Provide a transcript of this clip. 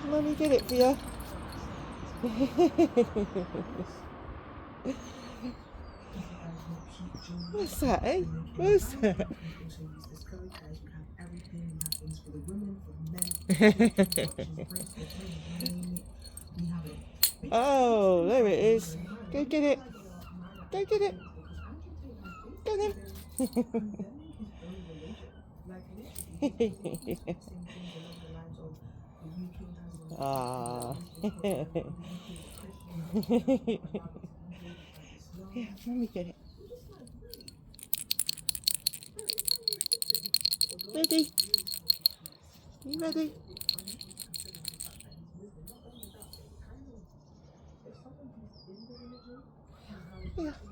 Mummy get it for you. What's that, eh? What's that? Oh, there it is. Go get it. Go get it. Go then. Ah. Yeah, Mummy get it. Ready? You ready? Yeah.